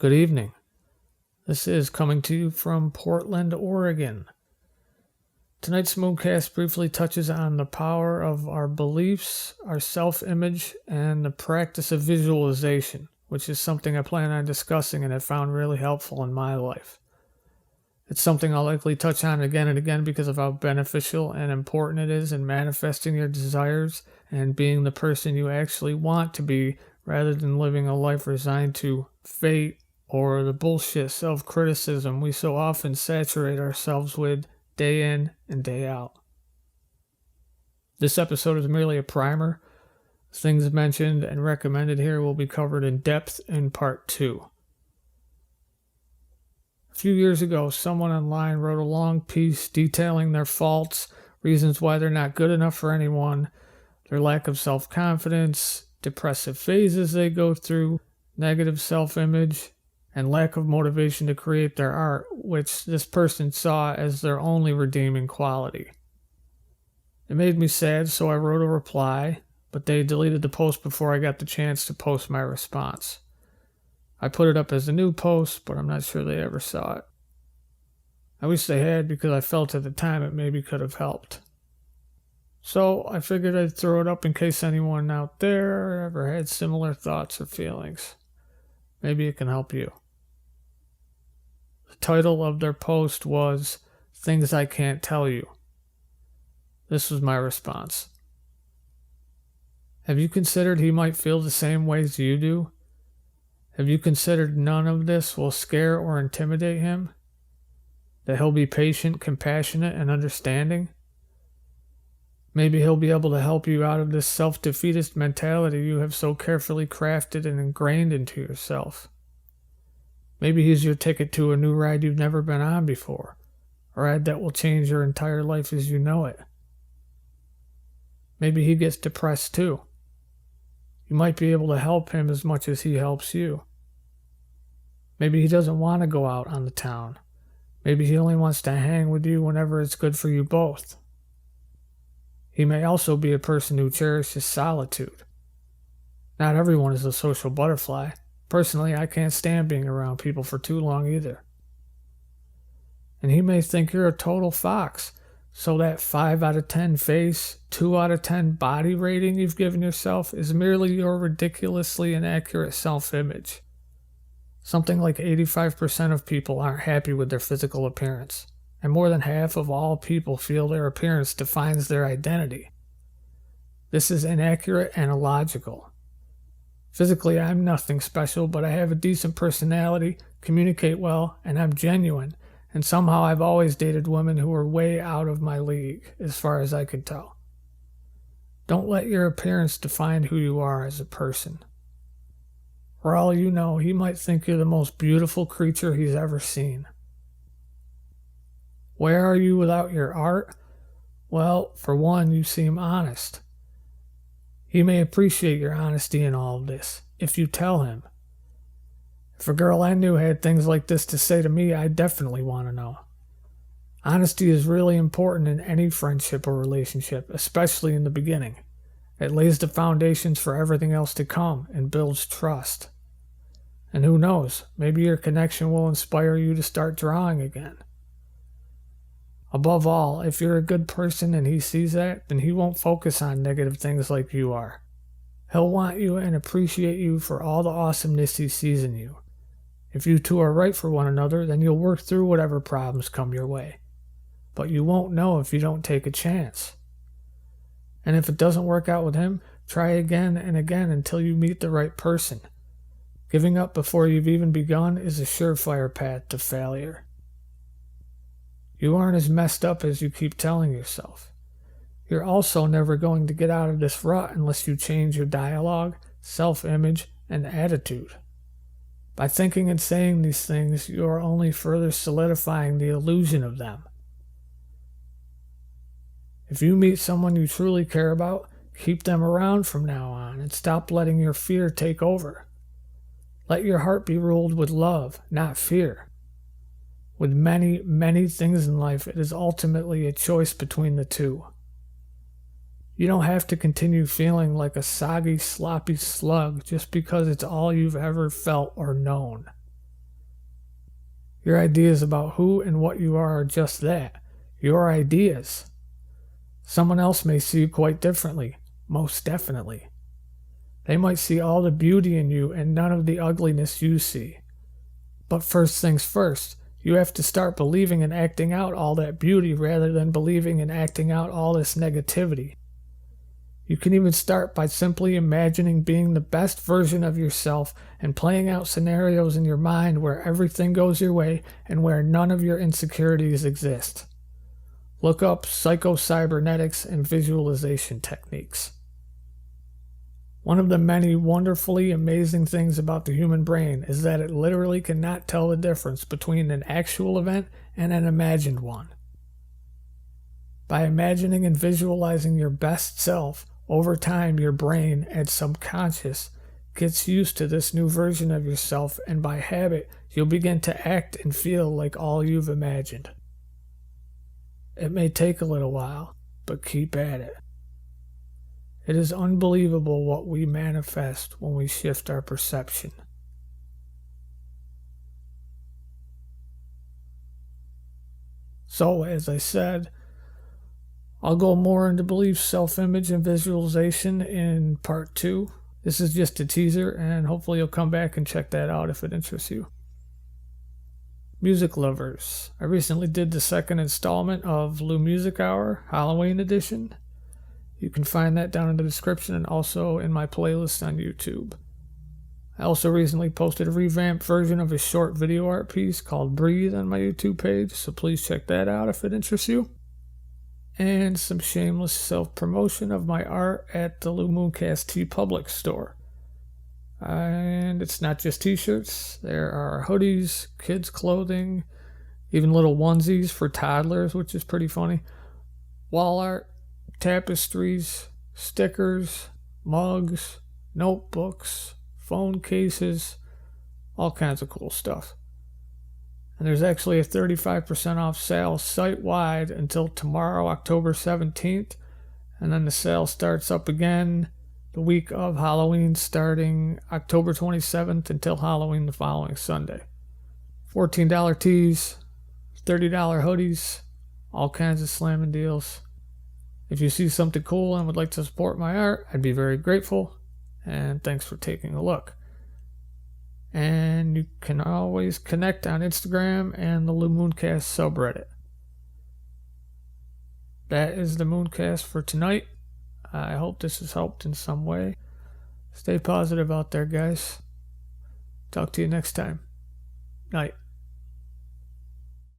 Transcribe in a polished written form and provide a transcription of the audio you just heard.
Good evening. This is coming to you from Portland, Oregon. Tonight's Lumooncast briefly touches on the power of our beliefs, our self-image, and the practice of visualization, which is something I plan on discussing and have found really helpful in my life. It's something I'll likely touch on again and again because of how beneficial and important it is in manifesting your desires and being the person you actually want to be rather than living a life resigned to fate or the bullshit self-criticism we so often saturate ourselves with day in and day out. This episode is merely a primer. Things mentioned and recommended here will be covered in depth in part 2. A few years ago, someone online wrote a long piece detailing their faults, reasons why they're not good enough for anyone, their lack of self-confidence, depressive phases they go through, negative self-image, and lack of motivation to create their art, which this person saw as their only redeeming quality. It made me sad, so I wrote a reply, but they deleted the post before I got the chance to post my response. I put it up as a new post, but I'm not sure they ever saw it. I wish they had because I felt at the time it maybe could have helped. So I figured I'd throw it up in case anyone out there ever had similar thoughts or feelings. Maybe it can help you. The title of their post was Things I Can't Tell You. This was my response. Have you considered he might feel the same ways you do? Have you considered none of this will scare or intimidate him? That he'll be patient, compassionate, and understanding? Maybe he'll be able to help you out of this self-defeatist mentality you have so carefully crafted and ingrained into yourself. Maybe he's your ticket to a new ride you've never been on before, a ride that will change your entire life as you know it. Maybe he gets depressed too. You might be able to help him as much as he helps you. Maybe he doesn't want to go out on the town. Maybe he only wants to hang with you whenever it's good for you both. He may also be a person who cherishes solitude. Not everyone is a social butterfly. Personally, I can't stand being around people for too long either. And he may think you're a total fox, so that 5 out of 10 face, 2 out of 10 body rating you've given yourself is merely your ridiculously inaccurate self-image. Something like 85% of people aren't happy with their physical appearance, and more than half of all people feel their appearance defines their identity. This is inaccurate and illogical. Physically, I'm nothing special, but I have a decent personality, communicate well, and I'm genuine, and somehow I've always dated women who are way out of my league, as far as I can tell. Don't let your appearance define who you are as a person. For all you know, he might think you're the most beautiful creature he's ever seen. Where are you without your art? Well, for one, you seem honest. He may appreciate your honesty in all of this, if you tell him. If a girl I knew had things like this to say to me, I'd definitely want to know. Honesty is really important in any friendship or relationship, especially in the beginning. It lays the foundations for everything else to come and builds trust. And who knows, maybe your connection will inspire you to start drawing again. Above all, if you're a good person and he sees that, then he won't focus on negative things like you are. He'll want you and appreciate you for all the awesomeness he sees in you. If you two are right for one another, then you'll work through whatever problems come your way. But you won't know if you don't take a chance. And if it doesn't work out with him, try again and again until you meet the right person. Giving up before you've even begun is a surefire path to failure. You aren't as messed up as you keep telling yourself. You're also never going to get out of this rut unless you change your dialogue, self-image, and attitude. By thinking and saying these things, you are only further solidifying the illusion of them. If you meet someone you truly care about, keep them around from now on and stop letting your fear take over. Let your heart be ruled with love, not fear. With many, many things in life, it is ultimately a choice between the two. You don't have to continue feeling like a soggy, sloppy slug just because it's all you've ever felt or known. Your ideas about who and what you are just that. Your ideas. Someone else may see you quite differently, most definitely. They might see all the beauty in you and none of the ugliness you see. But first things first, you have to start believing and acting out all that beauty rather than believing and acting out all this negativity. You can even start by simply imagining being the best version of yourself and playing out scenarios in your mind where everything goes your way and where none of your insecurities exist. Look up psycho-cybernetics and visualization techniques. One of the many wonderfully amazing things about the human brain is that it literally cannot tell the difference between an actual event and an imagined one. By imagining and visualizing your best self, over time your brain and subconscious gets used to this new version of yourself, and by habit you'll begin to act and feel like all you've imagined. It may take a little while, but keep at it. It is unbelievable what we manifest when we shift our perception. So, as I said, I'll go more into belief, self-image, and visualization in part 2. This is just a teaser, and hopefully you'll come back and check that out if it interests you. Music lovers, I recently did the second installment of LUMUSIC Hour, Halloween edition. You can find that down in the description and also in my playlist on YouTube. I also recently posted a revamped version of a short video art piece called Breathe on my YouTube page, so please check that out if it interests you. And some shameless self-promotion of my art at the Lumooncast TeePublic store. And it's not just t-shirts, there are hoodies, kids' clothing, even little onesies for toddlers, which is pretty funny, wall art, tapestries, stickers, mugs, notebooks, phone cases, all kinds of cool stuff. And there's actually a 35% off sale site-wide until tomorrow, October 17th. And then the sale starts up again the week of Halloween, starting October 27th until Halloween the following Sunday. $14 tees, $30 hoodies, all kinds of slamming deals. If you see something cool and would like to support my art, I'd be very grateful. And thanks for taking a look. And you can always connect on Instagram and the Lumooncast subreddit. That is the Mooncast for tonight. I hope this has helped in some way. Stay positive out there, guys. Talk to you next time. Night.